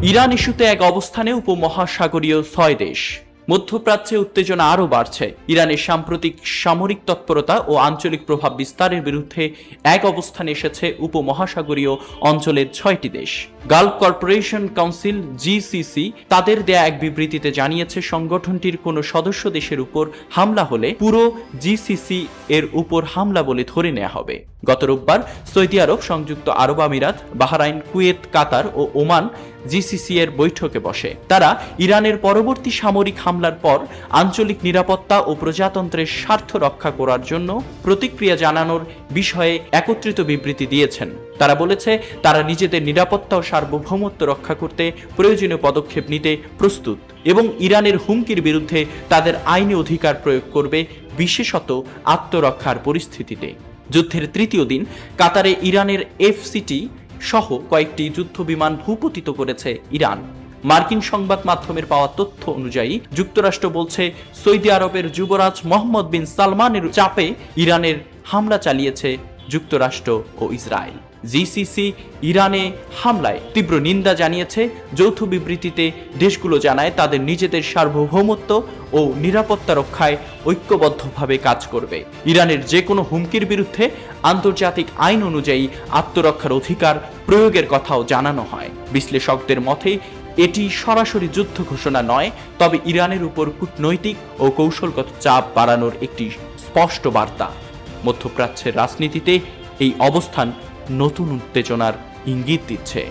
Iran ইস্যুতে এক অবস্থানে উপমহাসাগরীয় 6 দেশ। মধ্যপ্রাচ্যে উত্তেজনা আরও বাড়ছে। ইরানের সাম্প্রতিক সামরিক তৎপরতা ও আঞ্চলিক প্রভাব বিস্তারের বিরুদ্ধে এক অবস্থানে এসেছে উপমহাসাগরীয় অঞ্চলের 6টি দেশ। গালফ কর্পোরেশন কাউন্সিল জিসিসি তাদের দেয়া এক বিবৃতিতে জানিয়েছে, সংগঠনটির কোনো সদস্য দেশের উপর হামলা হলে পুরো জিসিসি এর উপর হামলা বলে ধরে নেওয়া হবে। গত রোববার সৌদি আরব, সংযুক্ত আরব আমিরাত, বাহরাইন, কুয়েত, কাতার ও ওমান জিসিসি এর বৈঠকে বসে। তারা ইরানের পরবর্তী সামরিক হামলার পর আঞ্চলিক নিরাপত্তা ও প্রজাতন্ত্রের স্বার্থ রক্ষা করার জন্য প্রতিক্রিয়া জানানোর বিষয়ে একত্রিত বিবৃতি দিয়েছেন। তারা বলেছে, তারা নিজেদের নিরাপত্তা ও সার্বভৌমত্ব রক্ষা করতে প্রয়োজনীয় পদক্ষেপ নিতে প্রস্তুত এবং ইরানের হুমকির বিরুদ্ধে তাদের আইনি অধিকার প্রয়োগ করবে, বিশেষত আত্মরক্ষার পরিস্থিতিতে। যুদ্ধের তৃতীয় দিন কাতারে ইরানের এফ-সিটি সহ কয়েকটি যুদ্ধবিমান ভূপতিত করেছে ইরান। মার্কিন সংবাদ মাধ্যমের পাওয়া তথ্য অনুযায়ী যুক্তরাষ্ট্র বলছে, সৌদি আরবের যুবরাজ মোহাম্মদ বিন সালমানের চাপে ইরানের হামলা চালিয়েছে যুক্তরাষ্ট্র ও ইসরায়েল। জিসিসি ইরানে হামলায় তীব্র নিন্দা জানিয়েছে। যৌথ বিবৃতিতে দেশগুলো জানায়, তাদের নিজেদের সার্বভৌমত্ব ও নিরাপত্তা রক্ষায় ঐক্যবদ্ধভাবে কাজ করবে। ইরানের যে কোনো হুমকির বিরুদ্ধে আন্তর্জাতিক আইন অনুযায়ী আত্মরক্ষার অধিকার প্রয়োগের কথাও জানানো হয়। বিশ্লেষকদের মতে এটি সরাসরি যুদ্ধ ঘোষণা নয়, তবে ইরানের উপর কূটনৈতিক ও কৌশলগত চাপ বাড়ানোর একটি স্পষ্ট বার্তা। মধ্যপ্রাচ্যের রাজনীতিতে এই অবস্থান নতুন উত্তেজনার ইঙ্গিত দিচ্ছে।